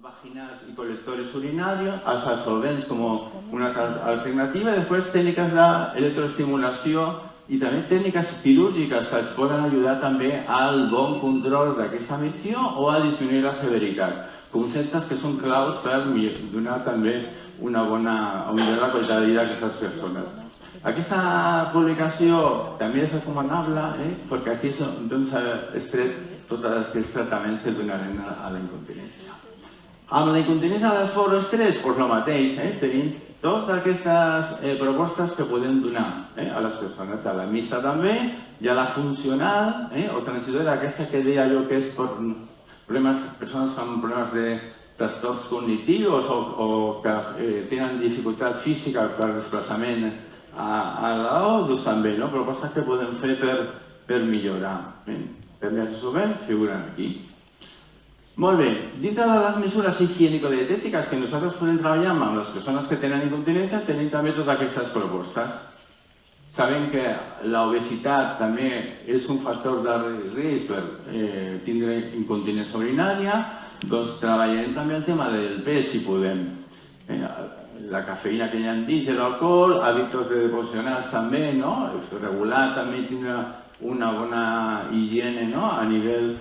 vaginals y colectores urinarios, als solvents como una alternativa, després tècniques d'electroestimulació i també tècniques quirúrgiques que ens poden ajudar també al bon control d'aquesta micció o a disminuir la severitat. Conceptes que són claus per donar també una bona la qualitat de vida d'aquestes persones. Aquesta publicació també és recomanable perquè aquí és tret tots aquests tractaments que donarem a la incontinència. Amb la incontinència d'esforç estrès, doncs el mateix, tenim totes aquestes propostes que podem donar a les persones. A la mixta també, i a la funcional o transitora, aquesta que deia jo que és per persones amb problemes de trastorns cognitius o que tenen dificultat física per desplaçament a l'AO, doncs també, propostes que podem fer per millorar. També els solvents figuren aquí. Molt bé, dintre de les mesures higiènico-dietètiques que nosaltres podem treballar amb les persones que tenen incontinència, tenim també totes aquestes propostes. Sabem que l'obesitat també és un factor de risc per tindre incontinència urinària, doncs treballarem també el tema del pes, si podem. La cafeïna que ja hem dit, l'alcohol, hàbits devocionals també, regular també tindre una bona higiene a nivell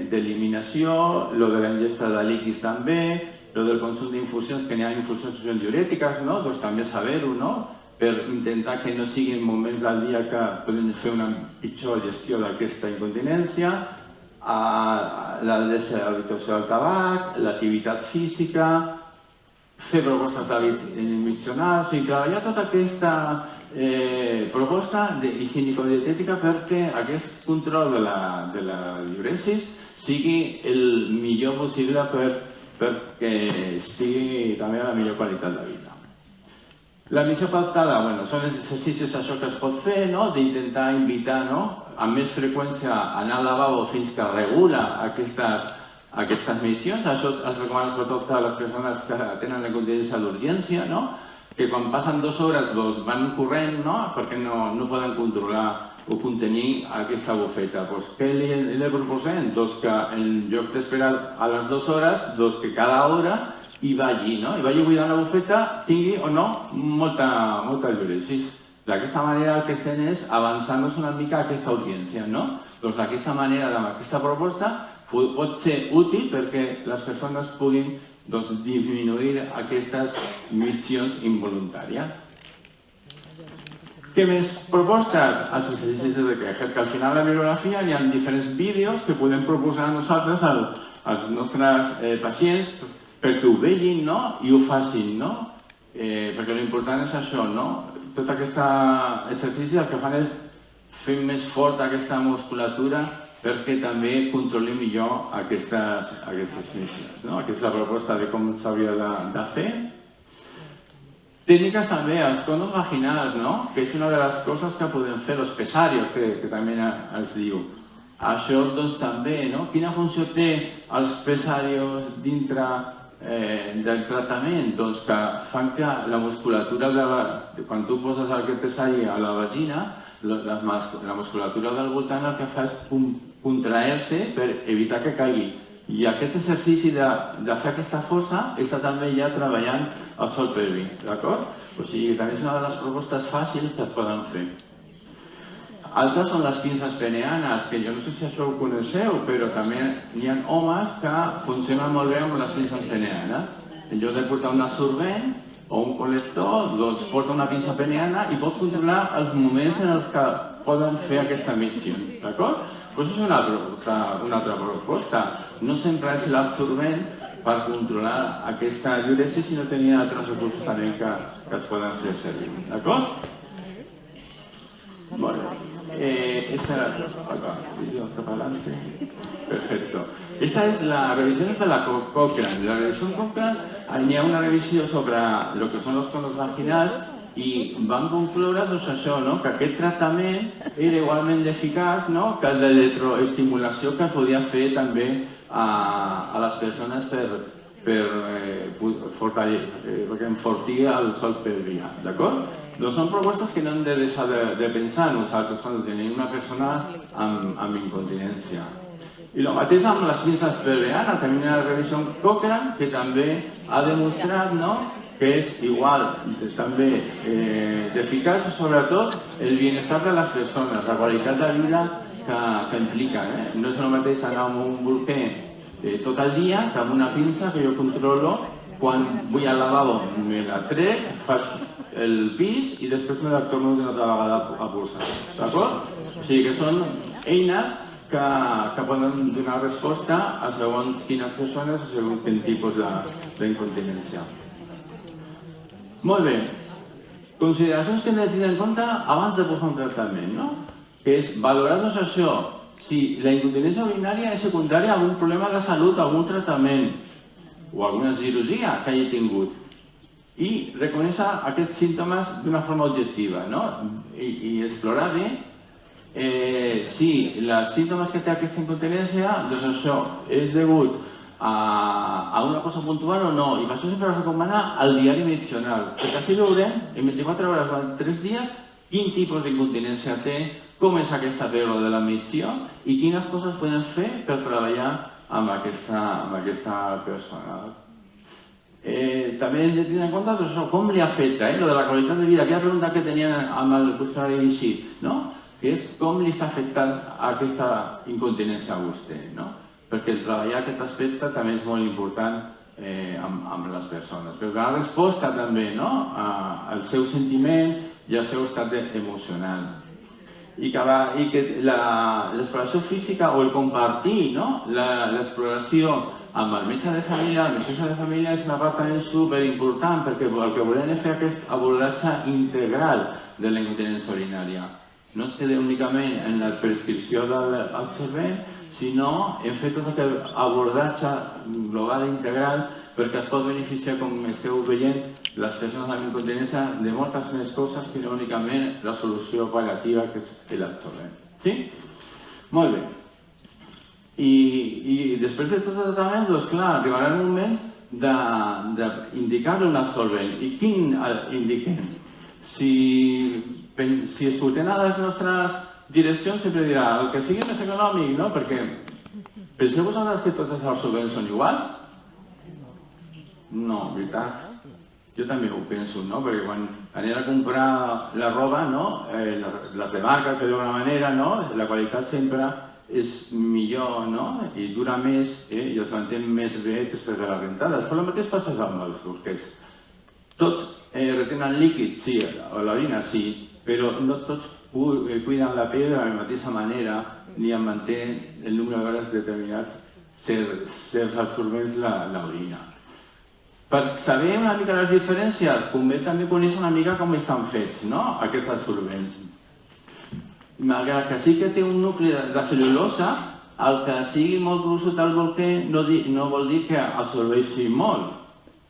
d'eliminació, lo de la ingesta de líquids també, lo del consum d'infusions, que n'hi ha infusions diurètiques, doncs també saber-ho, per intentar que no siguin moments del dia que poden fer una pitjor gestió d'aquesta incontinència, la deshabituació del tabac, l'activitat física, fer propostes d'hàbits nutricionals i treballar tota aquesta proposta higiènico-dietètica perquè aquest control de la diuresis sigui el millor possible perquè estigui també a la millor qualitat de vida. La missió pactada són exercicis això que es pot fer, d'intentar invitar amb més freqüència a anar al lavabo fins que regula aquestes missions. Això es recomana sobretot a les persones que tenen la incontinència d'urgència, que quan passen 2 hores van corrent perquè no poden controlar o contenir aquesta bufeta. Què li proposem? Que en lloc d'esperar a les 2 hores, que cada hora hi vagi, i vagi buidant la bufeta, tingui o no molta diuresis. D'aquesta manera el que estem és avançant-nos una mica a aquesta audiència. D'aquesta manera, amb aquesta proposta, pot ser útil perquè les persones puguin disminuir aquestes miccions involuntàries. Què més propostes? Els exercicis de Kegel, que al final de la bibliografia hi ha diferents vídeos que podem proposar nosaltres als nostres pacients perquè ho vegin i ho facin, perquè l'important és això, tot aquest exercici el que fan és fer més fort aquesta musculatura perquè també controli millor aquestes missions. Aquesta és la proposta de com s'hauria de fer. Tècniques també, els conos vaginals, que és una de les coses que podem fer, els pesarios, que també es diu. Això també, quina funció té els pesarios dintre del tractament? Doncs que fan que la musculatura, quan tu poses aquest pesari a la vagina, la musculatura del voltant el que fa és contraer-se per evitar que caigui. I aquest exercici de fer aquesta força està també ja treballant el sòl pèlvic, d'acord? O sigui, també és una de les propostes fàcils que es poden fer. Altres són les pinces peneanes, que jo no sé si això ho coneixeu, però també n'hi ha homes que funcionen molt bé amb les pinces peneanes. En lloc de portar un absorbent o un col·lector, doncs porta una pinça peneana i pot controlar els moments en els que poden fer aquesta micció, d'acord? Doncs és una altra proposta. No sempre és l'absorbent per controlar aquesta diuresis, sinó tenir altres recursos també que es poden fer servir, d'acord? Molt bé. Esta era la... Perfecto. Esta es la revisión de la Cochrane. La revisión Cochrane, hi ha una revisió sobre el que són els conos vaginals i van concloure això, que aquest tractament era igualment eficaç que el d'electroestimulació que podia fer també a les persones per enfortir el sòl pèlvic, d'acord? Doncs són propostes que no hem de deixar de pensar nosaltres quan tenim una persona amb incontinència. I el mateix amb les pinces PBA, també hi ha una revisió Cochrane que també ha demostrat que és igual, també d'eficaç, sobretot el benestar de les persones, la qualitat de vida que implica. No és el mateix anar amb un bolquer tot el dia que amb una pinça que jo controlo. Quan vull al lavabo me la trec, faig el pis i després me la torno una altra vegada a posar. D'acord? O sigui que són eines que poden donar resposta a segons quines persones, a segons quin tipus d'incontinència. Molt bé. Consideracions que hem de tenir en compte abans de posar un tractament, que és valorar-nos això, si la incontinència urinària és secundària a algun problema de salut, a algun tractament o alguna cirurgia que hagi tingut i reconèixer aquests símptomes d'una forma objectiva i explorar bé si els símptomes que té aquesta incontinència, doncs això és degut a una cosa puntual o no, i per això sempre es recomana el diari medicinal, perquè així veurem en 24 hores o en 3 dies quin tipus d'incontinència té, com és aquesta pèrdua de la micció i quines coses podem fer per treballar amb aquesta persona. També hem de tenir en compte com li afecta, de la qualitat de vida, aquella pregunta que tenien amb el qüestionari d'ICIT, que és com li està afectant aquesta incontinència a vostè, perquè el treballar aquest aspecte també és molt important amb les persones, per donar resposta també al seu sentiment i al seu estat emocional. I que l'exploració física o el compartir l'exploració amb el metge de família, la metgessa de família és una part també superimportant perquè el que volem és fer aquest abordatge integral de la incontinència urinària. No es queda únicament en la prescripció del absorbent, sinó en fer tot aquest abordatge global i integral perquè es pot beneficiar, com esteu veient, les persones amb incontinència de moltes més coses que no únicament la solució pal·liativa que és l'absorbent. Sí? Molt bé. I després de tot el tractament, doncs clar, arribarà el moment d'indicar un absorbent. I quin indiquem? Si escoltem a les nostres direccions sempre dirà el que sigui més econòmic, perquè penseu vosaltres que tots els absorbents són iguals? No, veritat. Jo també ho penso, perquè quan anem a comprar la roba, les de marca, que d'alguna manera, la qualitat sempre és millor i dura més i es manté més bé després de les rentades. Però el mateix passa amb els bolquers. Tots retenen líquid, sí, o l'orina sí, però no tots cuiden la pell de la mateixa manera ni en mantenen el número d'hores determinat certs absorbents l'orina. Per saber una mica les diferències, convé també conèixer una mica com estan fets aquests absorbents. Malgrat que sí que té un nucli de cel·lulosa, el que sigui molt gruixut al bolquer no vol dir que absorbeixi molt.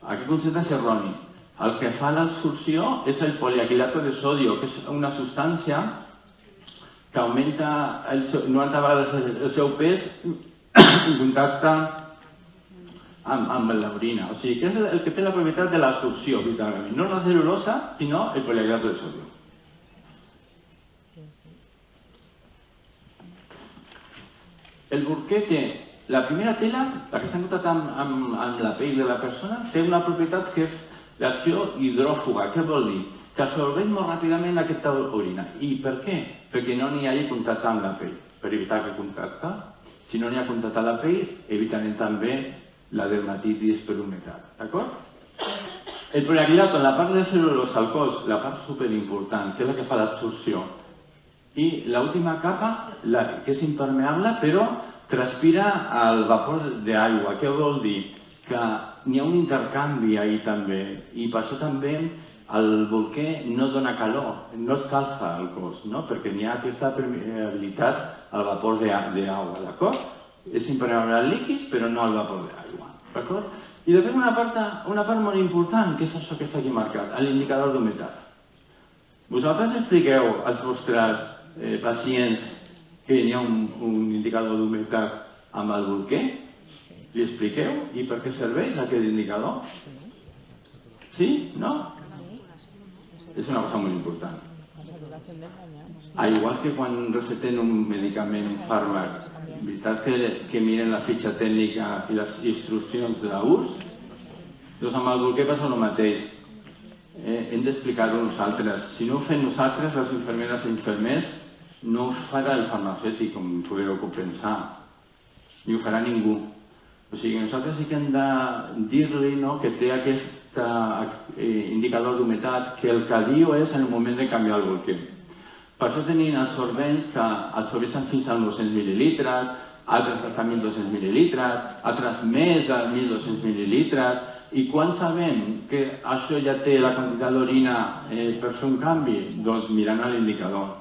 Aquest concepte és erroni. El que fa l'absorció és el poliaquilato de sodio, que és una substància que augmenta 90 vegades el seu pes en contacte amb l'orina. O sigui, que és el que té la propietat de l'absorció, literalment. No la cel·lulosa, sinó el poliaquilato de sodio. El bolquer té la primera tela, la que està en contacte amb la pell de la persona, té una propietat que és l'acció hidròfuga. Què vol dir? Que absorbeix molt ràpidament aquesta orina. I per què? Perquè no n'hi hagi contacte amb la pell. Per evitar que contacte, si no n'hi ha contacte amb la pell, evitarem també la dermatitis per humitat. D'acord? El poliaquilato, en la part de cel·lulosa al cos, la part superimportant, que és la que fa l'absorció. I l'última capa, que és impermeable, però transpira el vapor d'aigua. Què vol dir? Que n'hi ha un intercanvi ahí també. I per això també el bolquer no dona calor, no escalfa el cos, perquè n'hi ha aquesta permeabilitat al vapor d'aigua, d'acord? És impermeable als líquids, però no al vapor d'aigua, d'acord? I després una part molt important, que és això que està aquí marcat, l'indicador d'humitat. Vosaltres expliqueu als vostres pacients que hi ha un indicador d'humitat amb el bolquer? Li expliqueu? I per què serveix aquest indicador? Sí? No? És una cosa molt important. Igual que quan receten un medicament, un fàrmac, veritat que miren la fitxa tècnica i les instruccions d'ús? Doncs amb el bolquer passa el mateix. Hem d'explicar-ho nosaltres. Si no ho fem nosaltres, les infermeres i infermers, no ho farà el farmacèutic, com podeu pensar, ni ho farà ningú. O sigui, nosaltres sí que hem de dir-li que té aquest indicador d'humitat, que el que diu és en el moment de canviar el bolquer. Per això tenim absorbents que absorbeixen fins a 900 mil·lilitres, altres fins a 1.200 mil·lilitres, altres més de 1.200 mil·lilitres. I quan sabem que això ja té la quantitat d'orina per fer un canvi? Doncs mirant a l'indicador.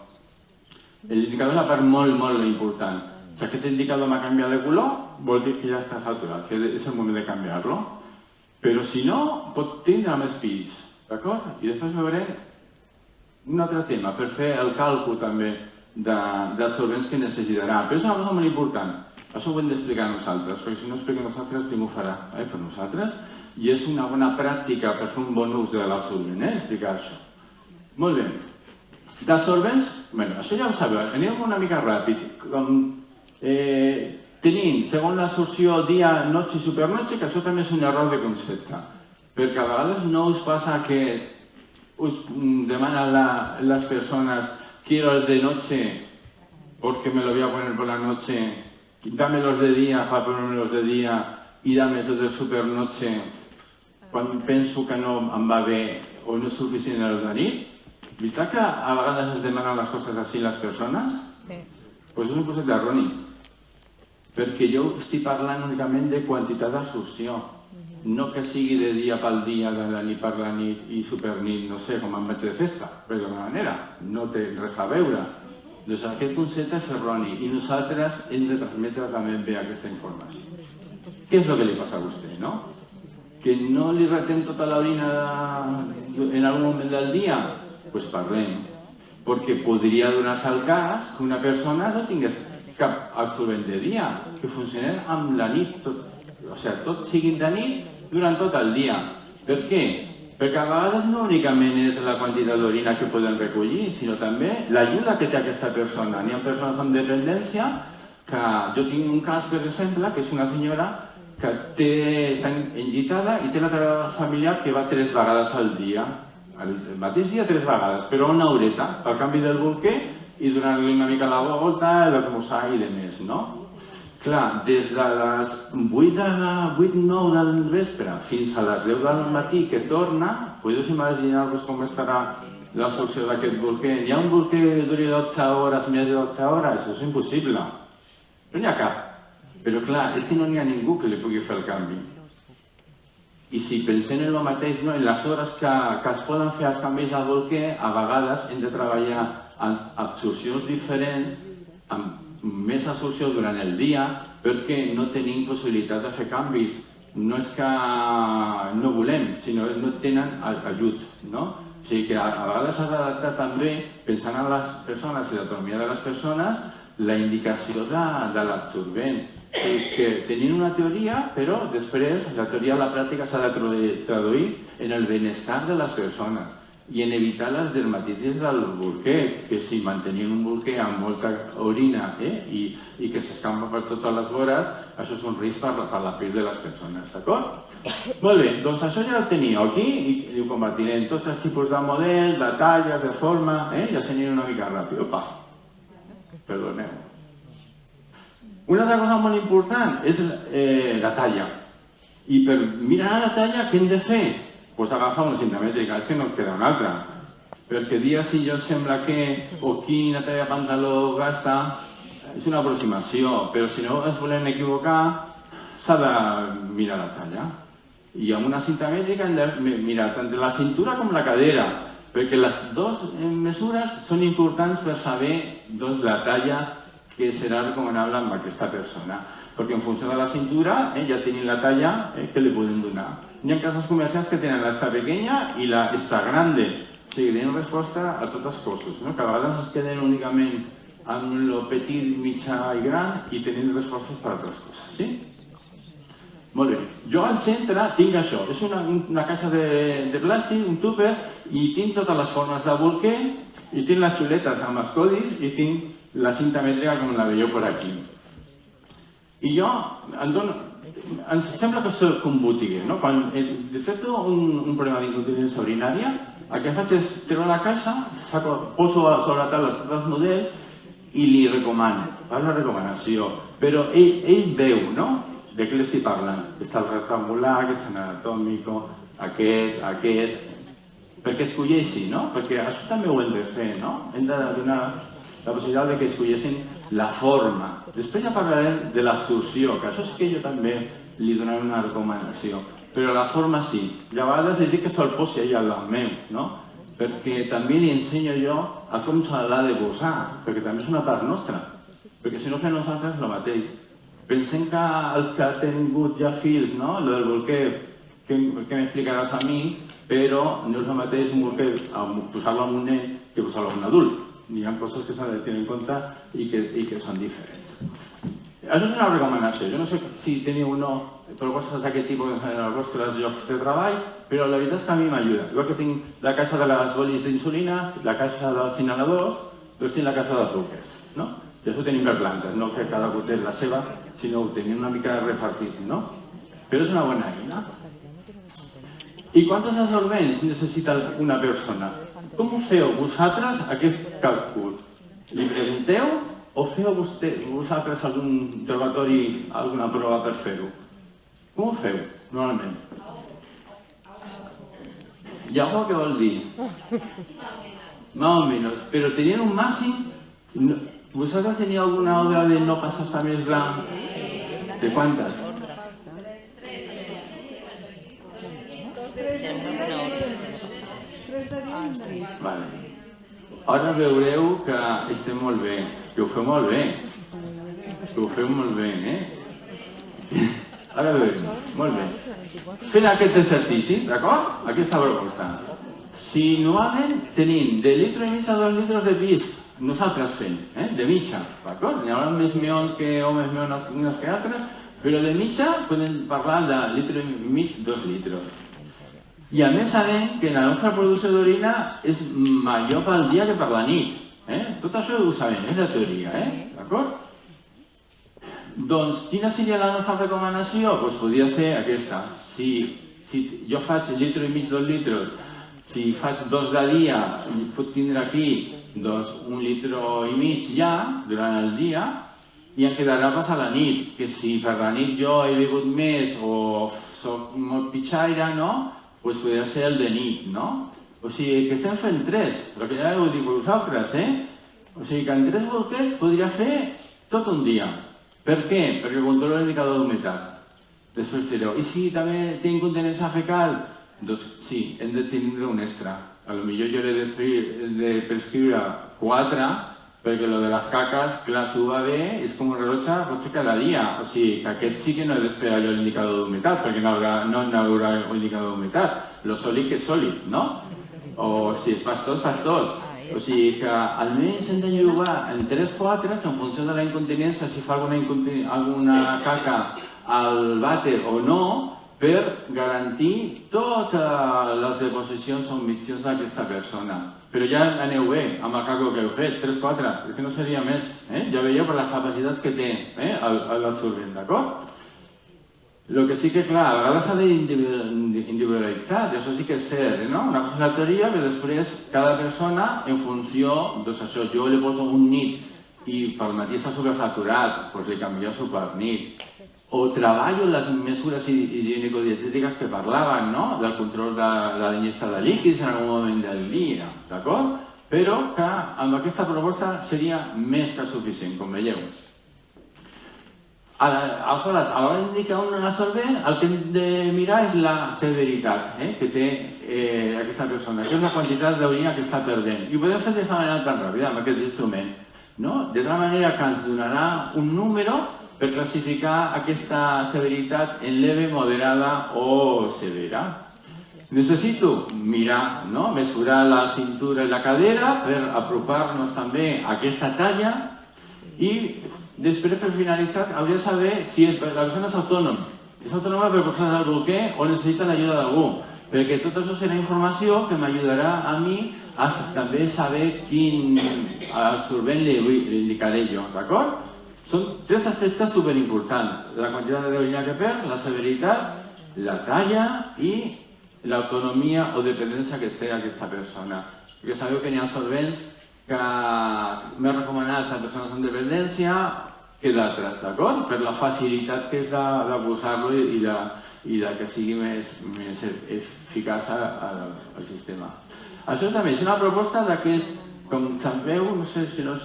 L'indicador és la part molt, molt important. Si aquest indicador m'ha canviat de color, vol dir que ja està saturat, que és el moment de canviar-lo. Però si no, pot tindre més pis, d'acord? I després veurem un altre tema, per fer el càlcul també d'absorbents que necessitarà. Però és una cosa molt important. Això ho hem d'explicar nosaltres, perquè si no expliquem nosaltres, qui m'ho farà? Per nosaltres. I és una bona pràctica per fer un bon ús de l'absorbent, explicar això. Molt bé. D'absorbents, això ja ho sabeu, anem una mica ràpid. Tenim, segons l'absorció, dia, noche i supernoche, que això també és un error de concepte. Perquè a vegades no us passa que us demanen las personas, quiero el de noche porque me lo voy a poner por la noche, dame los de día para ponerme los de día y dame los de supernoche quan penso que no em va bé o no és suficient els de nit? Veritat que a vegades es demanen les coses així les persones? Sí. Doncs és un concepte erroni. Perquè jo estic parlant únicament de quantitat d'absorció. No que sigui de dia pel dia, de la nit per la nit i supernit, no sé, com em vaig de festa, per d'alguna manera. No té res a veure. Doncs aquest concepte és erroni i nosaltres hem de transmetre també bé aquesta informació. Què és el que li passa a vostè, no? Que no li retén tota l'orina en algun moment del dia? Doncs parlem. Perquè podria donar-se el cas que una persona no tingués cap absorbent de dia, que funcionés amb la nit, o sigui, tot siguin de nit durant tot el dia. Per què? Perquè a vegades no únicament és la quantitat d'orina que poden recollir, sinó també l'ajuda que té aquesta persona. N'hi ha persones amb dependència que jo tinc un cas, per exemple, que és una senyora que està enllitada i té una treballadora familiar que va 3 vegades al dia. El mateix dia 3 vegades, però una horeta, pel canvi del bolquer i donar-li una mica la volta, l'esmorzar i demés, no? Clar, des de les 8-9 del vespre fins a les 10 del matí que torna, podeu imaginar-vos com estarà l'absorció d'aquest bolquer. Hi ha un bolquer que duri 12 hores, més de 12 hores? Això és impossible. No n'hi ha cap. Però clar, és que no n'hi ha ningú que li pugui fer el canvi. I si pensem en el mateix, en les hores que es poden fer els canvis al bolquer, a vegades hem de treballar amb absorcions diferents, amb més absorció durant el dia, perquè no tenim possibilitat de fer canvis. No és que no volem, sinó que no tenen ajut. O sigui que a vegades s'ha d'adaptar també, pensant en les persones i l'autonomia de les persones, la indicació de l'absorbent. Que tenint una teoria, però després la teoria a la pràctica s'ha de traduir en el benestar de les persones i en evitar les dermatitis del bolquer, que si mantenim un bolquer amb molta orina i que s'escampa per totes les vores, això és un risc per la pell de les persones, d'acord? Molt bé, doncs això ja ho teníeu aquí i ho compartirem tots els tipus de model, de talles, de forma, ja s'anirem una mica ràpid. Opa, perdoneu. Una altra cosa molt important és la talla. I per mirar la talla, què hem de fer? Doncs agafar una cinta mètrica, és que no queda una altra. Perquè dir si jo sembla que o quina talla de pantaló gasta, és una aproximació, però si no ens volem equivocar, s'ha de mirar la talla. I amb una cinta mètrica hem de mirar tant la cintura com la cadera, perquè les dues mesures són importants per saber la talla que serà recomanable amb aquesta persona. Perquè en funció de la cintura ja tenim la talla que li podem donar. Hi ha cases comercials que tenen l'extra pequeña i l'extra grande. O sigui, tenen resposta a tots els cossos, que a vegades es queden únicament amb el petit, mitjà i gran i tenen respostes per a altres coses. Molt bé. Jo al centre tinc això. És una caixa de plàstic, un tupper, i tinc totes les formes de bolquer, i tinc les xuletes amb els codis, i tinc la cinta mètrica com la veieu per aquí. I jo em sembla que soc un botiguer, no? Quan detecto un problema d'incontinència urinària, el que faig és treure la caixa, poso sobre la taula tots els models i li recomano, fa la recomanació. Però ell veu, no?, de què l'estic parlant. Està el rectangular, aquest anatòmic, aquest... Perquè escolleixi, no? Perquè això també ho hem de fer, no? Hem de donar la possibilitat que escolleixin la forma. Després ja parlarem de l'absorció, que això és que jo també li donaré una recomanació. Però la forma sí. I a vegades li dic que se'l posi allà al meu, no? Perquè també li ensenyo jo a com se l'ha de posar, perquè també és una part nostra. Perquè si no fem nosaltres el mateix. Pensem que els que han tingut ja fils, no? El del bolquer, que m'explicaràs a mi, però no és el mateix un bolquer posar-lo amb un nen que posar-lo amb un adult. Hi ha coses que s'han de tenir en compte i que són diferents. Això és una recomanació. Jo no sé si teniu o no propostes d'aquest tipus en els vostres llocs de treball, però la veritat és que a mi m'ajuda. Igual que tinc la caixa de les bolis d'insulina, la caixa dels inhaladors, doncs tinc la caixa dels truques, no? I això ho tenim per plantes, no que cada gotet la seva, sinó ho tenim una mica repartit, no? Però és una bona eina. I quants absorbents necessita una persona? Com ho feu vosaltres aquest càlcul? Li pregunteu o feu vosaltres algun interrogatori, alguna prova per fer-ho? Com ho feu, normalment? Llavors, què vol dir? Más o menos. Però tenien un màxim... ¿Vosotros teníais alguna obra de no pasar a més la... ¿De cuántas? Vale. Ara veureu que estem molt bé, que ho feu molt bé. Que ho feu molt bé, Ara veurem, molt bé. Fent aquest exercici, d'acord? Aquesta proposta. Si normalment tenim de litre i mig a 2 litres de pis, nosaltres fem, de mitja, d'acord? N'hi haurà més meons que homes meons que altres, però de mitja podem parlar de litre i mig, 2 litres. I a més sabem que la nostra producció d'orina és major pel dia que per la nit. Tot això ho sabem, és la teoria, d'acord? Doncs quina seria la nostra recomanació? Doncs podria ser aquesta. Si jo faig litre i mig, 2 litres, si faig 2 de dia, puc tindre aquí un litre i mig ja, durant el dia, i em quedarà pas a la nit, que si per la nit jo he begut més o soc molt pitxaire, no? Doncs podria ser el de nit, no? O sigui, que estem fent 3, però que ja ho dic vosaltres, O sigui, que en 3 bolquets podria fer tot un dia. Per què? Perquè controla l'indicador d'humitat. Després direu, i si també tinc incontinència fecal? Doncs sí, hem de tindre un extra. Potser jo he de prescriure 4, perquè lo de les caques, clar, si ho va bé, és com un rellotge, pot ser cada dia. O sigui, que aquest sí que no he d'esperar jo l'indicador d'humitat, perquè no hi haurà un indicador d'humitat. Lo sòlid que és sòlid, no? O si es fas tot, fas tot. O sigui que almenys hem de llogar en 3-4 en funció de la incontinència, si fa alguna caca al vàter o no, per garantir totes les deposicions o omissions d'aquesta persona. Però ja aneu bé amb el càlcul que heu fet, 3-4, és que no seria més. Ja veieu per les capacitats que té l'absorbent, d'acord? El que sí que, clar, a vegades s'ha d'individualitzar, i això sí que és cert, no? Una cosa és la teoria, però després cada persona, en funció, doncs això, jo li poso un nit i pel matí està supersaturat, doncs li canvio per nit. O treballo les mesures higiènico-dietètiques que parlaven, no? Del control de l'ingesta de líquids en algun moment del dia, d'acord? Però que amb aquesta proposta seria més que suficient, com veieu. Aleshores, a l'hora d'indicar un absorbent, el que hem de mirar és la severitat que té aquesta persona, que és la quantitat d'orina que està perdent. I ho podem fer d'aquesta manera tan ràpida, amb aquest instrument, no? De tal manera que ens donarà un número per classificar aquesta severitat en leve, moderada o severa. Necessito mirar, mesurar la cintura i la cadera per apropar-nos també a aquesta talla i després, per finalitzar, hauria de saber si la persona és autònoma. És autònoma per posar algú què o necessiten ajuda d'algú. Perquè tot això serà informació que m'ajudarà a mi a també saber quin absorbent li indicaré jo, d'acord? Són tres aspectes superimportants. La quantitat d'orina que perd, la severitat, la talla i l'autonomia o dependència que té aquesta persona. Perquè sabeu que n'hi ha absorbents que més recomanats a persones amb dependència que d'altres, d'acord? Per la facilitat que és de posar-lo i que sigui més eficaç al sistema. Això també és una proposta d'aquests, com sabeu, no sé si us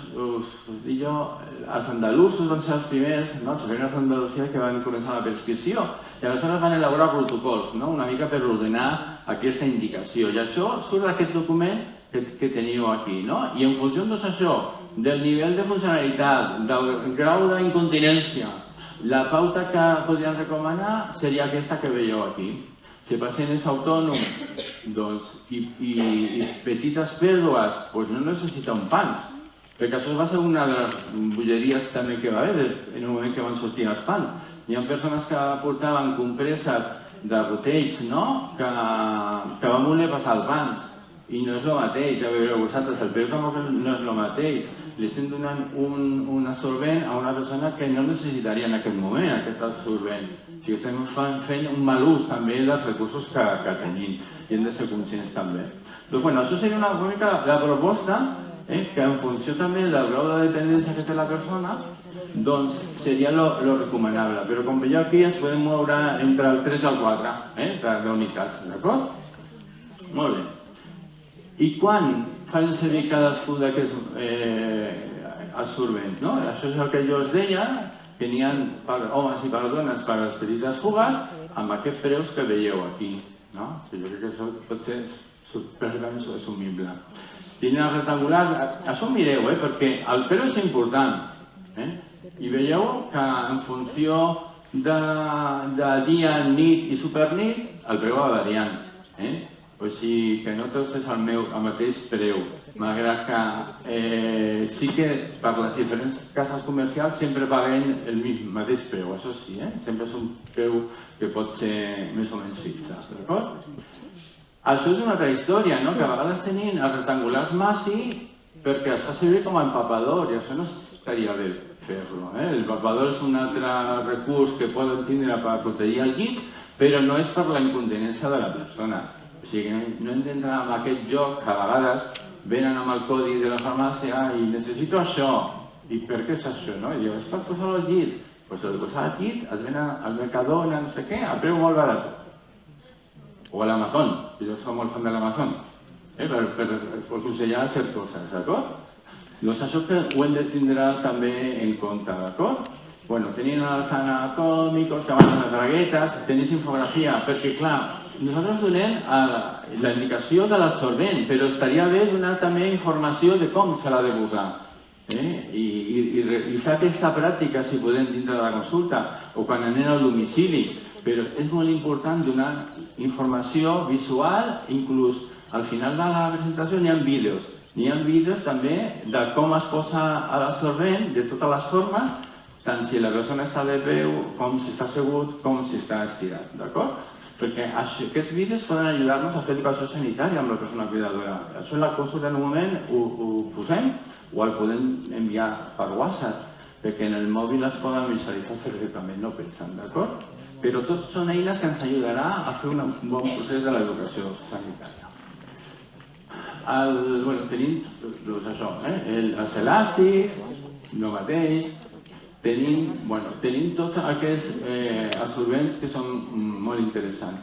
dic jo, els andalusos van ser els primers, els veïns d'Andalusia que van començar la prescripció i aleshores van elaborar protocols, una mica per ordenar aquesta indicació. I això surt d'aquest document que teniu aquí. I en funció d'això, del nivell de funcionalitat, del grau d'incontinència, la pauta que podríem recomanar seria aquesta que veieu aquí. Si el pacient és autònom i petites pèrdues, doncs no necessita un pans, perquè això va ser una de les bogeries també que va haver en el moment que van sortir els pans. Hi ha persones que portaven compreses de botells que van voler passar els pans i no és el mateix, ja veureu vosaltres, el pèl no és el mateix. Li estem donant un absorbent a una persona que no necessitaria en aquest moment aquest absorbent. O sigui, estem fent un mal ús també dels recursos que tenim i hem de ser conscients també. Doncs això seria una mica la proposta que en funció també del grau de dependència que té la persona doncs seria lo recomanable. Però com veieu aquí es poden moure entre el 3 i el 4 d'unitats, d'acord? Molt bé. I quan fan servir cadascú d'aquests absorbents? Això és el que jo us deia, que n'hi ha per homes i per dones per a les petites fugues amb aquests preus que veieu aquí. Jo crec que això pot ser perfectament assumible. Línies rectangulars, això ho mireu, perquè el preu és important. I veieu que en funció de dia, nit i supernit, el preu va variant. O sigui que no tots és el mateix preu, malgrat que sí que per les diferents cases comercials sempre paguen el mateix preu, això sí, sempre és un preu que pot ser més o menys fixe, d'acord? Això és una altra història, que a vegades tenim els rectangulars massi perquè es fa servir com a empapador i això no estaria bé fer-lo. El empapador és un altre recurs que poden tindre per protegir el llit, però no és per la incontinència de la persona. O sigui, no hem d'entrar en aquest joc que a vegades venen amb el codi de la farmàcia i necessito això. I per què és això? I diu, és per posar-lo al llit. Doncs el posar al llit es ven al Mercadona, no sé què, a preu molt barat. O a l'Amazon, jo soc molt fan de l'Amazon, per aconsellar certes coses, d'acord? Doncs això que ho hem de tindre també en compte, d'acord? Tenim els anatòmicos que van a les braguetes, tenim infografia, perquè clar, nosaltres donem la indicació de l'absorbent, però estaria bé donar també informació de com se l'ha de posar. I fer aquesta pràctica, si podem, dintre de la consulta, o quan anem al domicili. Però és molt important donar informació visual, inclús al final de la presentació n'hi ha vídeos. N'hi ha vídeos també de com es posa l'absorbent, de totes les formes, tant si la persona està de peu, com si està assegut, com si està estirat, d'acord? Perquè aquests vídeos poden ajudar-nos a fer educació sanitària amb la persona cuidadora. Això en la consulta en un moment ho posem o el podem enviar per WhatsApp, perquè en el mòbil es poden visualitzar perfectament, no pesen, d'acord? Però tot són eines que ens ajudarà a fer un bon procés de l'educació sanitària. Tenim això, els elàstics, no mateix, tenim tots aquests absorbents que són molt interessants.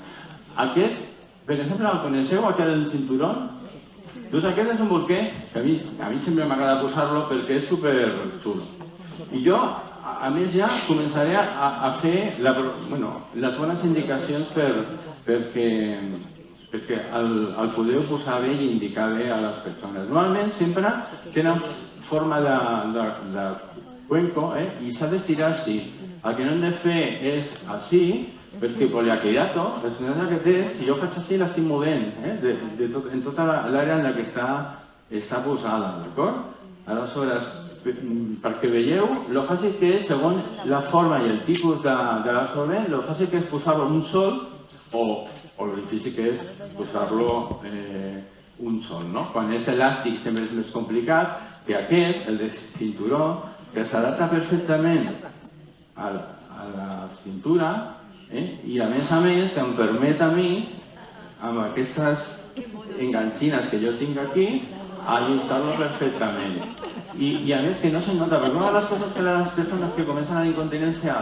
Aquest, per exemple, el coneixeu, aquest del cinturó? Doncs aquest és un bolquer que a mi sempre m'agrada posar-lo perquè és superxulo. I jo, a més, ja començaré a fer les bones indicacions perquè el podeu posar bé i indicar bé a les persones. Normalment sempre tenen forma de cuenco i s'ha d'estirar així. El que no hem de fer és així, perquè poliacrilato, el sonatge que té, si jo faig així l'estic movent en tota l'àrea en la que està posada, d'acord? Aleshores, perquè veieu lo fàcil que és, segons la forma i el tipus de l'absorbent, lo fàcil que és posar-lo un sol o lo difícil que és posar-lo un sol, no? Quan és elàstic sempre és més complicat que aquest, el de cinturó, que s'adapta perfectament a la cintura i a més que em permet a mi, amb aquestes enganxines que jo tinc aquí, ajustar-lo perfectament. I a més que no se nota, perquè una de les coses que les persones que comencen a la incontinència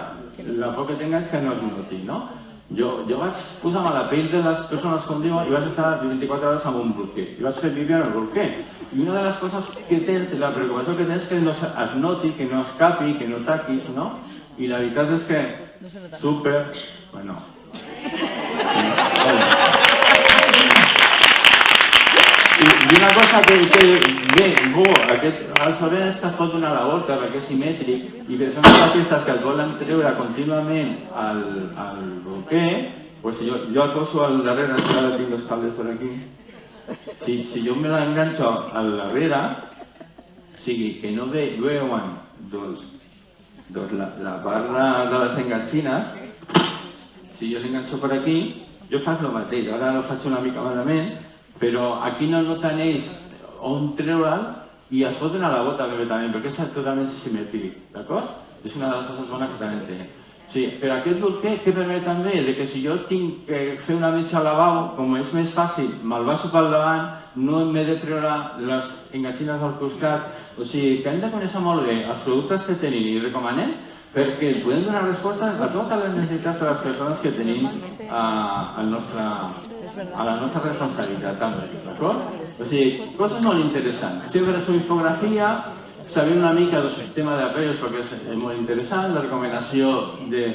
la por que tenga és que no es noti, no? Jo vaig posar-me a la pell de les persones, com diu, i vaig estar 24 hores amb un bolquer. I vaig fer vídeo en el bolquer. I una de les coses que tens, la preocupació que tens, és que no es noti, que no escapi, que no taquis, no? I la veritat és que súper... Bueno... I una cosa que bé, aquest absorbent és que es pot donar a la volta perquè és simètric i persones aquestes que et volen treure contínuament al bolquer, pues jo el poso al darrere, ara tinc els cables per aquí, si jo me l'enganxo al darrere, o sigui que no veuen la barra de les enganxines, si jo l'enganxo per aquí, jo faig el mateix, ara ho faig una mica malament, però aquí no noten ells on treure'l i es foten a la bota completament, perquè és totalment simètric, d'acord? És una de les coses bones que també té. Sí, però aquest bolquer, què permet també? Que si jo tinc que fer una metge al lavabo, com és més fàcil, me'l baixo pel davant, no m'he de treure les enganxines al costat, o sigui, que hem de conèixer molt bé els productes que tenim i recomanem perquè podem donar respostes a totes les necessitats de les persones que tenim a la nostra responsabilitat també, d'acord? O sigui, coses molt interessants. Sempre és una infografia, saber una mica del sistema d'apells perquè és molt interessant, la recomanació de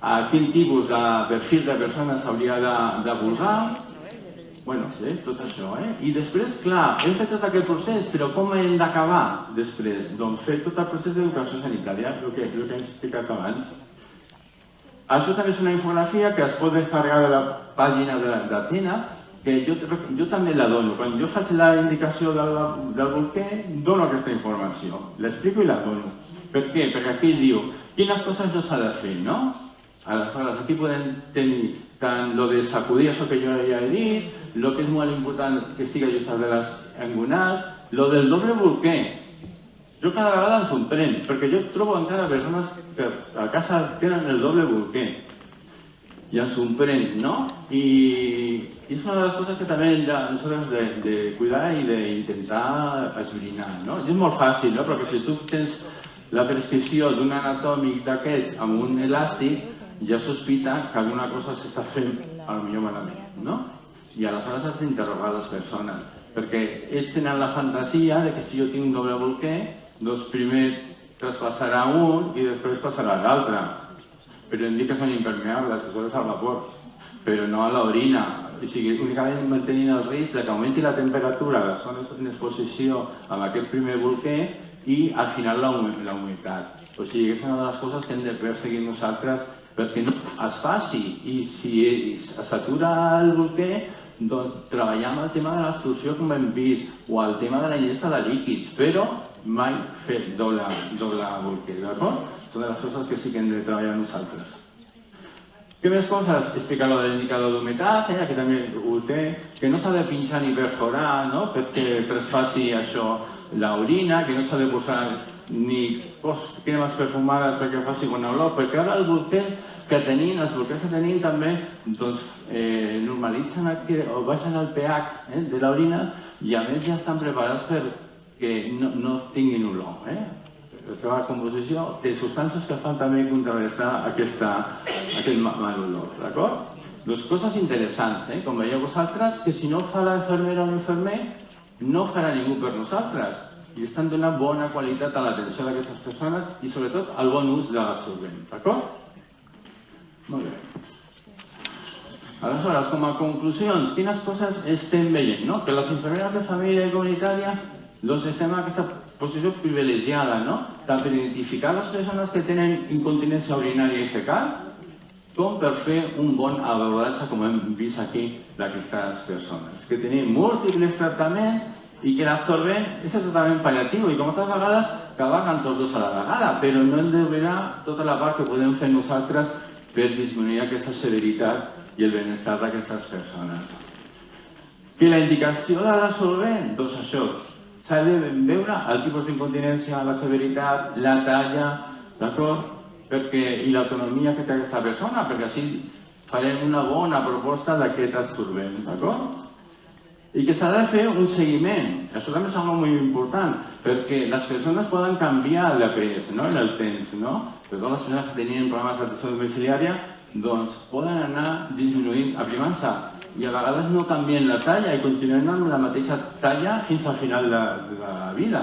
a quin tipus de perfil de persona s'hauria de posar, bueno, tot això, I després, clar, hem fet tot aquest procés, però com hem d'acabar després? Doncs fer tot el procés d'educació sanitària, el que hem explicat abans. Això també és una infografia que es pot descarregar de la pàgina d'Atena, que jo també la dono. Quan jo faig la indicació del bolquer, dono aquesta informació. L'explico i la dono. Per què? Perquè aquí diu quines coses no s'ha de fer, no? Aleshores, aquí podem tenir tant lo de sacudir, això que jo ja he dit, lo que és molt important que estigui ajustat de les engonals, lo del doble bolquer. Jo cada vegada em sorprèn, perquè jo trobo encara persones que a casa tenen el doble bolquer. I ens sorprèn, no? I és una de les coses que també hem de cuidar i d'intentar esbrinar, no? És molt fàcil, no? Perquè si tu tens la prescripció d'un anatòmic d'aquests amb un elàstic, ja sospita que alguna cosa s'està fent potser malament, no? I aleshores has d'interrogar les persones, perquè ells tenen la fantasia de que si jo tinc un doble bolquer, doncs primer traspassarà un i després passarà l'altre. Però hem dit que són impermeables, que són al vapor, però no a l'orina. O sigui, únicament mantenint el risc que augmenti la temperatura a les zones en exposició amb aquest primer bolquer i al final la humitat. O sigui, és una de les coses que hem de perseguir nosaltres perquè no es faci i si s'atura el bolquer, doncs treballar amb el tema de l'absorció com hem vist o el tema de la ingesta de líquids, però mai fer doble bolquer, d'acord? Són de les coses que sí que hem de treballar nosaltres. Què més coses? Explicar lo de l'indicador d'humitat, aquí també ho té, que no s'ha de pinxar ni perforar, no? Perquè traspassi això l'orina, que no s'ha de posar ni cremes perfumades perquè faci bona olor, perquè ara el bolquer que tenim, els bolquers que tenim també normalitzen o baixen el pH de l'orina i a més ja estan preparats perquè no tinguin olor. La seva composició té substàncies que fan també contrarrestar aquest mal olor, d'acord? Doncs coses interessants, com veieu vosaltres, que si no fa la infermera o l'infermer, no farà ningú per nosaltres. I estan donant bona qualitat a l'atenció d'aquestes persones i sobretot al bon ús de l'absorbent, d'acord? Molt bé. Aleshores, com a conclusions, quines coses estem veient? Que les infermeres de família i comunitària estem en aquesta posició privilegiada, tant per identificar les persones que tenen incontinència urinària i fecal, com per fer un bon abordatge, com hem vist aquí, d'aquestes persones. Que tenim múltiples tractaments i que l'absorbent és el tractament pal·liatiu i que moltes vegades acaben tots dos a la vegada, però no hem d'oblidar tota la part que podem fer nosaltres per disminuir aquesta severitat i el benestar d'aquestes persones. Que la indicació de l'absorbent, doncs això, s'ha de veure el tipus d'incontinència, la severitat, la talla, d'acord? I l'autonomia que té aquesta persona, perquè així farem una bona proposta d'aquest absorbent, d'acord? I que s'ha de fer un seguiment. Això també és una molt important, perquè les persones poden canviar de pes en el temps, no? Per totes les persones que tenien problemes d'atenció domiciliària, doncs poden anar disminuint, aprimant-se, i a vegades no canvien la talla i continuen amb la mateixa talla fins al final de la vida.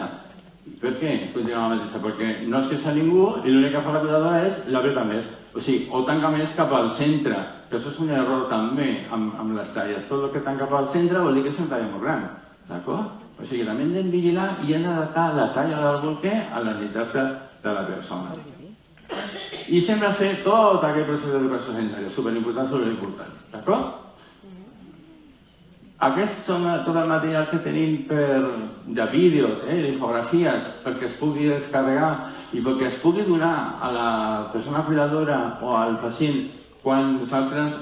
Per què continua amb la mateixa? Perquè no es queixa ningú i l'únic que fa la cuidadora és l'apreta més. O sigui, o tanca més cap al centre, que això és un error també amb les talles. Tot el que tanca cap al centre vol dir que és una talla molt gran, d'acord? O sigui, també hem de vigilar i hem d'adaptar la talla del bolquer a les necessitats de la persona. I sempre fer tot aquest procés d'educació sanitària, superimportant, d'acord? Aquests són tot el material que tenim de vídeos, d'infografies, perquè es pugui descarregar i perquè es pugui donar a la persona cuidadora o al pacient quan nosaltres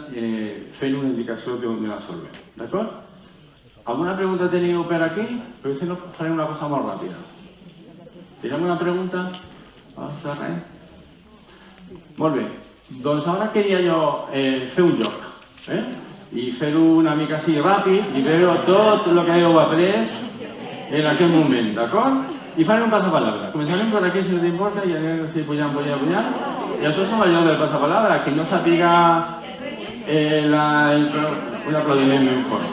fem una indicació d'un absorbent. D'acord? Alguna pregunta teniu per aquí? Però si no, farem una cosa molt ràpida. Tenim una pregunta? Molt bé. Doncs ara queria jo fer un joc. I fer-ho una mica així ràpid i veure tot el que heu après en aquell moment, d'acord? I farem un passapalabra. Començarem per aquí, si no t'importa, i anem així pujant. I això és allò del passapalabra, que no sàpiga un aplaudiment ben fort.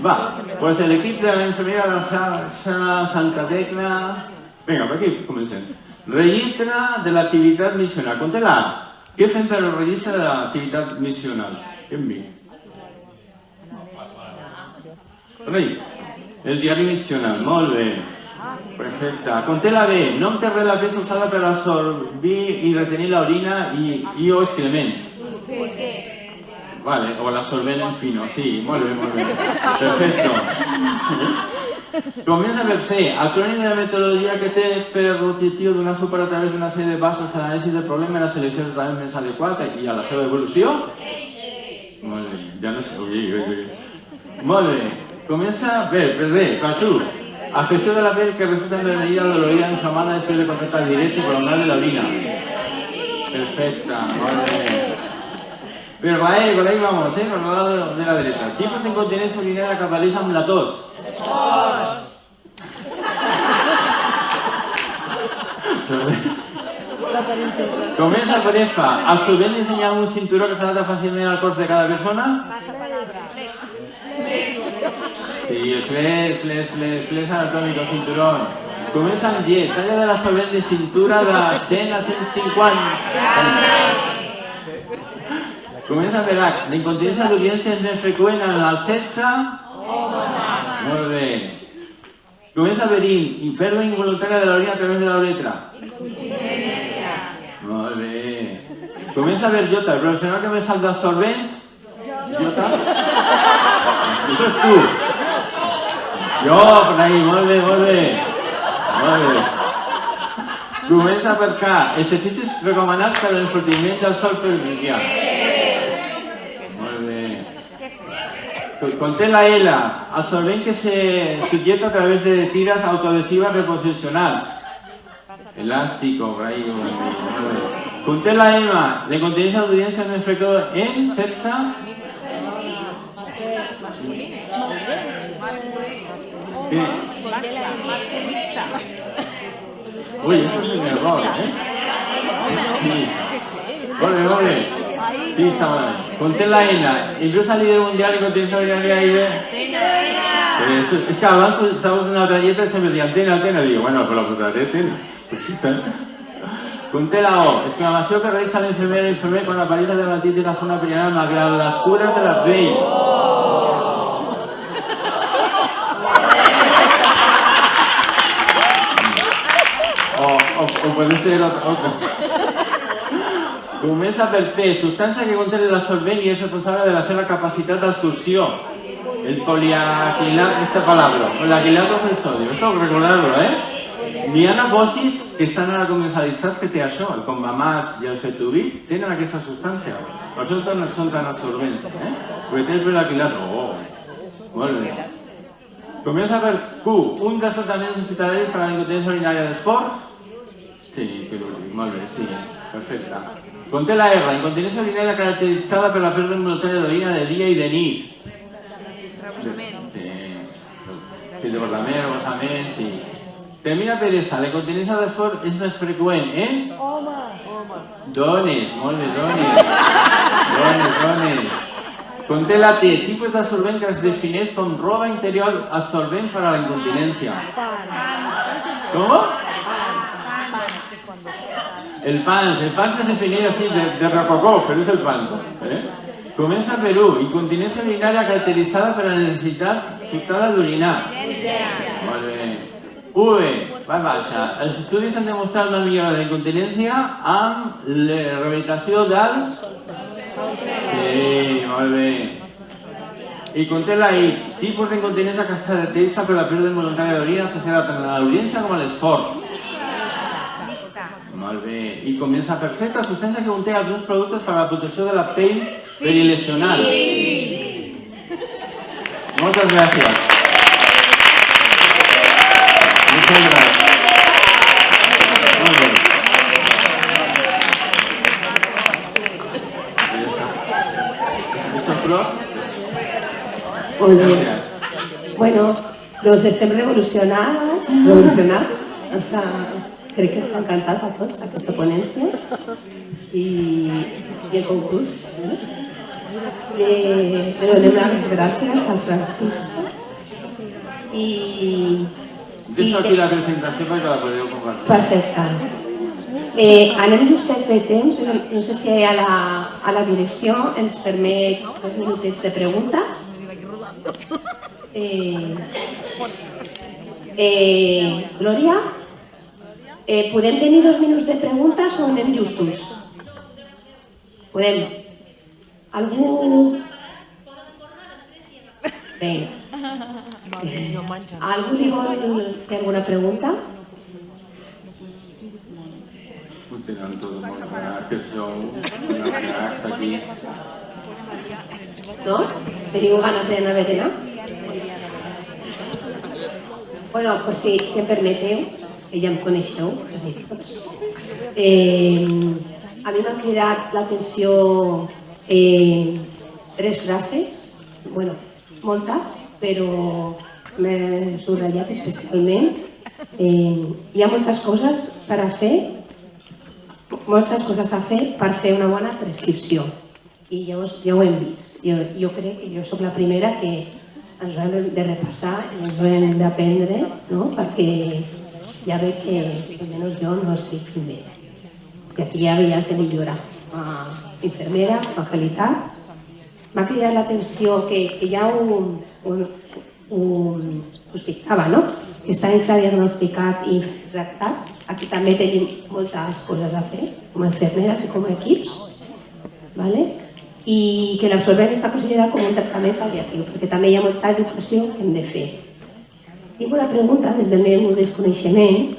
Va, doncs l'equip de l'enfermera de la Santa Tecla... Vinga, per aquí comencem. Registre de l'activitat missional. Conté la A. Què fem per el registre de l'activitat missional? El diari missional, molt bé. Perfecte. Conté la B. Nom que rep la peça usada per absorbir i retenir l'orina i o excrement. Vale, o l'absorbent en fino, sí, molt bé, molt bé. Perfecto. Comienza per C. Acrònim de la metodologia que té per l'objectiu donar suport a través d'una sèrie de passos a l'anàlisi del problema i la selecció de tractament més adequat i a la seva evolució. Molt bé, ja no sé, molt bé. Comença, per tu. Afecció de la pell que resulta envermellida o dolorida inflamada després de contacte directe i prolongat de l'orina. Perfecte, molt bé. Por ahí vamos, por el lado de la derecha. Tipos de incontinencia urinaria que aparecen amb la tos. Comença per F. Absorbent dissenyar un cinturó que s'adapta fàcilment al cos de cada persona. Sí, el flex anatómico, cinturón. Comença amb G. Talla de l'absorbent de cintura de 100 a 150. Comença per H. La incontinència d'urgència és més freqüent en el sexe. Molt bé. Comença per I. Pèrdua involuntària de l'orina a través de la uretra. Incontinència. Molt bé. Comença per J. El professional que més salt d'absorbents. J. Això és tu. Jo, per ahí, molt bé, molt bé. Molt bé. Comença per K. Exercicis recomanats per l'enfortiment del sòl pelvià. Molt bé. Conté la L. Absorbent que se sujeta a través de tiras autoadhesivas reposicionals. Elástico, por ahí. Molt bé. Conté la M. La incontinència d'audiència més freqüent en sexe. Uy, eso es un error, Sí. Vale. Sí, está mal. Conté la ENA. Incluso al líder mundial y incontinencia urinaria y es que abans estava una altra lletra i sempre deia antena. Digo, bueno, però la posaré antena. Conté la O. Exclamació que realitza l'infermer i l'infermer quan apareix la dermatitis de la zona perianal malgrat les cures de la pell. O puede ser otra. Comença per T. Substància que conté l'absorbent i és responsable de la seva capacitat d'absorció. El poliaquilato, esta palabra, poliaquilato de sodio, esto recordarlo, N'hi ha negocis que estan ara comercialitzats que té això, el Combamats i el Cetuvit tenen aquesta substància, per això són tan absorbents, perquè té el poliaquilato. Molt bé. Comença per Q, un dels tractaments hospitalaris per a la incontinència urinària d'esforç. Sí, quirúrgic, molt bé, sí, perfecte. Conté la R, incontinència urinària caracteritzada per la pèrdua involuntària d'orina de dia i de nit. Sí, de reposament, sí. Termina per esa, la incontinència d'esforç és més freqüent, Dones, molt bé, dones. Conté la T, tipus d'absorbent que es defineix com roba interior absorbent per a la incontinència. ¿Cómo? El fans es defineix així, de rococó, però és el fans. Comença per U, incontinència urinària caracteritzada per la necessitat sobtada d'orinar. Molt bé. V, va baixa. Els estudis han demostrat una millora de la incontinència amb la rehabilitació del... Sí, molt bé. I conté la X, tipus d'incontinència que es caracteritza per la pèrdua involuntària d'orina associada tant a l'urgència com a l'esforç. Molt bé. I comença per Z, substància que conté alguns productes per a la protecció de la pell perilesional. Moltes gràcies. Muchas gracias. Muy bien. Molt bé. Bueno, doncs estem revolucionats. Crec que ens ha encantat a tots aquesta ponència i el concurs. Le donem les gràcies al Francisco i... Deixo aquí la presentació perquè la podeu compartir. Perfecte. Anem justets de temps, no sé si a la direcció ens permet 2 minutets de preguntes. Glòria, podem tenir 2 minuts de preguntes o anem justos? Podem? Algú... Vinga. Algú li vol fer alguna pregunta? Tenen tot molt clar que sou unes cracs aquí. No? Teniu ganes d'anar a berenar? Bueno, doncs si em permeteu, que ja em coneixeu, quasi tots. A mi m'ha cridat l'atenció 3 frases, bueno, moltes, però m'he subratllat especialment. Hi ha moltes coses a fer per fer una bona prescripció. I ja ho hem vist. Jo crec que jo soc la primera que ens ho hem de repassar i ens ho hem d'aprendre, perquè ja veig que almenys jo no estic fent bé. I aquí ja has de millorar. Infermera, qualitat. M'ha cridat l'atenció que ja ho explicava, que està infradiagnosticat i infratractat. Aquí també tenim moltes coses a fer, com a infermeres i com a equips, i que l'absorbent està considerat com un tractament pal·liatiu, perquè també hi ha molta educació que hem de fer. Tinc una pregunta des del meu desconeixement,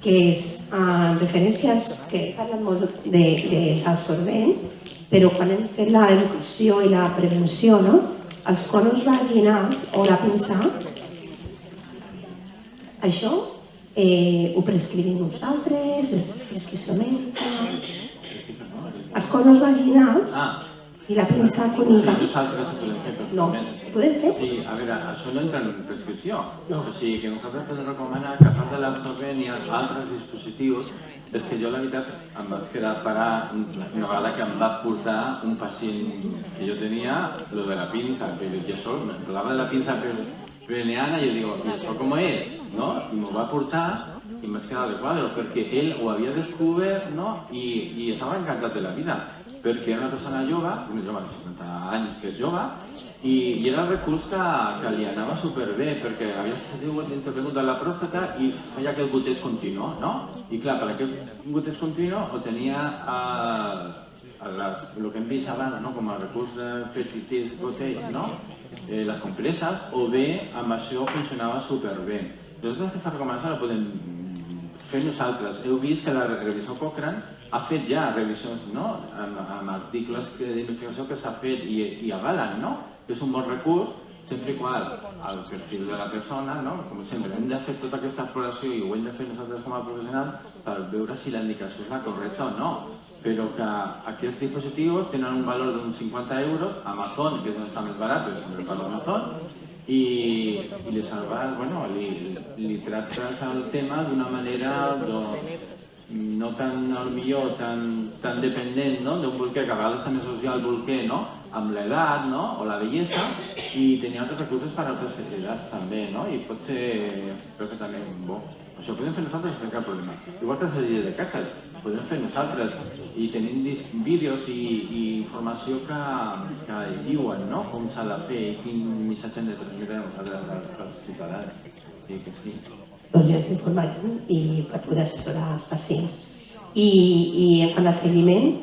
que és en referències que he parlat molt de l'absorbent, però quan hem fet l'educació i la prevenció, els conos vaginals o la pinça, això ho prescrivim nosaltres, és prescripció mèdica. Els conos vaginals i la pinça cònica. Nosaltres ho podem fer perfectament. No, podem fer? Sí, a veure, això no entra en prescripció. No. O sigui que nosaltres podem recomanar que a part de l'absorbent hi ha altres dispositius, és que jo la veritat em vaig quedar parar una vegada que em va portar un pacient que jo tenia, lo de la pinça, però jo sol, me parlava de la pinça peneana i jo digo, i això com és? I m'ho va portar i em vaig quedar de quadre, perquè ell ho havia descobert i estava encantat de la vida, perquè era una persona jove, de 50 anys que és jove, i era el recurs que li anava superbé, perquè havia sigut intervingut de la pròstata i feia aquest goteig continu, I clar, per aquest goteig continu ho tenia el que hem vist abans, com a recurs de petits goteig, les compresses, o bé amb això funcionava superbé. Nosaltres aquesta recomanació la podem fer nosaltres. Heu vist que la revisió Cochrane ha fet ja revisions amb articles d'investigació que s'ha fet i avalen, que és un bon recurs, sempre igual al perfil de la persona, com sempre, hem de fer tota aquesta exploració i ho hem de fer nosaltres com a professionals per veure si la indicació és la correcta o no. Però que aquests dispositius tenen un valor d'uns 50 euros, Amazon, que és on està més barat, però sempre parlo d'Amazon, i li salves, li tractes el tema d'una manera no tan, potser, tan dependent d'un bolquer, que a vegades també associa el bolquer amb l'edat o la bellesa, i tenir altres recursos per a altres edats també, i pot ser perfectament bo. Això ho podem fer nosaltres sense cap problema. Igual que les lleis de caja, ho podem fer nosaltres, i tenim vídeos i informació que diuen com s'ha de fer i quin missatge hem de transmetre nosaltres als ciutadans. Sí que sí. Doncs ja ens informarem per poder assessorar els pacients. I en el seguiment,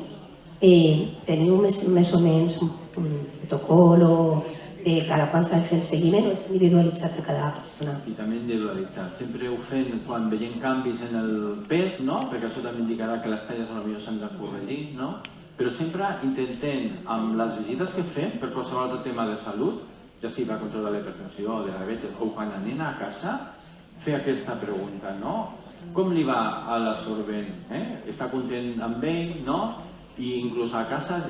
teniu més o menys un protocol o cada quan s'ha de fer el seguiment o és individualitzat a cada persona? I també individualitzat. Sempre ho fem quan veiem canvis en el pes, perquè això també indicarà que les talles potser s'han de corregir, però sempre intentem, amb les visites que fem per qualsevol altre tema de salut, ja sigui per controlar la hipertensió o de la diabetes o quan anem a casa, fer aquesta pregunta, com li va a l'absorbent? Està content amb ell? I inclús a casa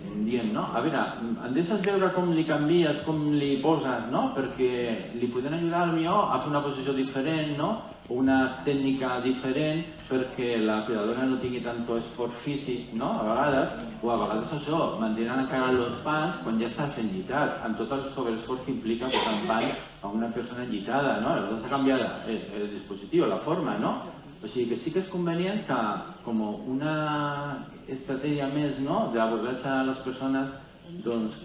diem, a veure, em deixes veure com li canvies, com li poses, perquè li poden ajudar potser a fer una posició diferent, o una tècnica diferent perquè la cuidadora no tingui tant esforç físic, a vegades, o a vegades això, mantenen encara els pans quan ja estàs enllitat, amb tot el sobreesforç que implica posar pans a una persona enllitada, aleshores s'ha canviat el dispositiu, la forma, O sigui que sí que és convenient que, com una estratègia més d'abordatge a les persones,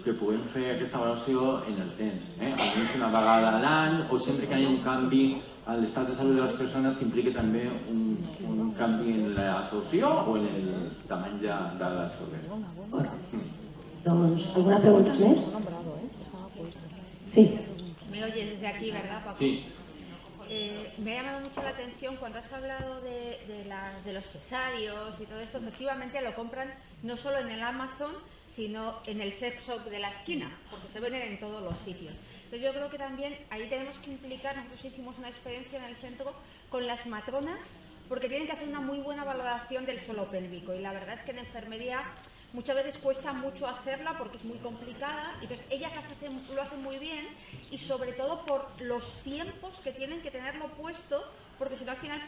que puguem fer aquesta valoració en el temps, almenys una vegada a l'any o sempre que hi hagi un canvi a l'estat de salut de les persones que impliqui també un canvi en l'absorció o en el tamany de l'absorbent. Doncs, ¿alguna pregunta més? Sí. Me oyes desde aquí, ¿verdad, Paco? Sí. Me ha llamado mucho la atención cuando has hablado de los cesarios y todo esto. Efectivamente lo compran no solo en el Amazon, sino en el sex shop de la esquina, porque se venden en todos los sitios. Entonces yo creo que también ahí tenemos que implicar, nosotros hicimos una experiencia en el centro con las matronas, porque tienen que hacer una muy buena valoración del suelo pélvico, y la verdad es que en enfermería muchas veces cuesta mucho hacerla porque es muy complicada, entonces ellas lo hacen muy bien, y sobre todo por los tiempos que tienen que tenerlo puesto, porque si no al final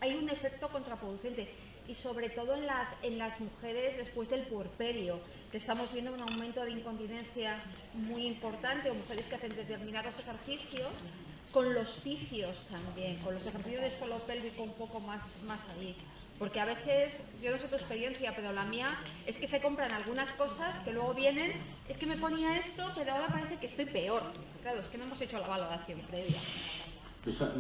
hay un efecto contraproducente, y sobre todo en las mujeres después del puerperio, que estamos viendo un aumento de incontinencia muy importante, o mujeres que hacen determinados ejercicios, con los fisios también, con los ejercicios de suelo pélvico un poco más ahí. Porque a veces, yo no sé tu experiencia, pero la mía es que se compran algunas cosas que luego vienen, es que me ponía esto, pero ahora parece que estoy peor. Claro, es que no hemos hecho la valoración previa.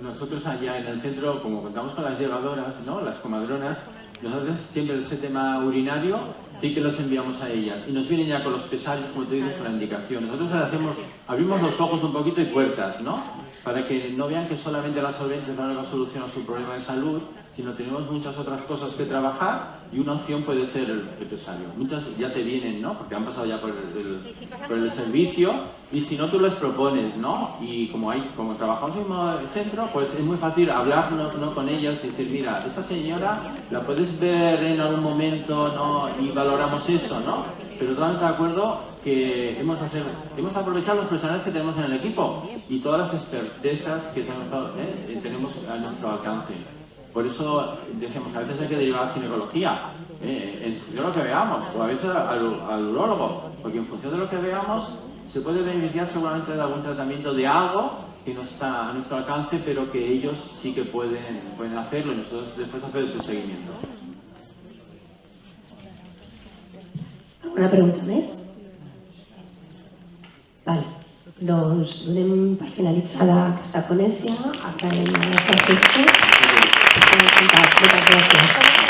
Nosotros allá en el centro, como contamos con las llevadoras, las comadronas, nosotros siempre ese tema urinario sí que los enviamos a ellas y nos vienen ya con los pesarios, como tú dices, con la indicación. Nosotros abrimos los ojos un poquito y puertas, para que no vean que solamente el absorbente es la única solución a su problema de salud, sino tenemos muchas otras cosas que trabajar, y una opción puede ser el pesario. Muchas ya te vienen, porque han pasado ya por el servicio, y si no tú les propones, y como trabajamos en el centro, pues es muy fácil hablarnos con ellas y decir, mira, esta señora la puedes ver en algún momento, y valoramos eso, pero totalmente de acuerdo que hemos aprovechado los profesionales que tenemos en el equipo y todas las expertezas que tenemos a nuestro alcance. Por eso decíamos, a veces hay que derivar a ginecología, en función de lo que veamos, o a veces al urólogo, porque en función de lo que veamos se puede beneficiar seguramente de algún tratamiento de algo que no está a nuestro alcance, pero que ellos sí que pueden hacerlo, y nosotros después hacer ese seguimiento. Alguna pregunta més? Vale. Doncs donem per finalitzada aquesta ponència. Acabem la Francisco. Moltes gràcies.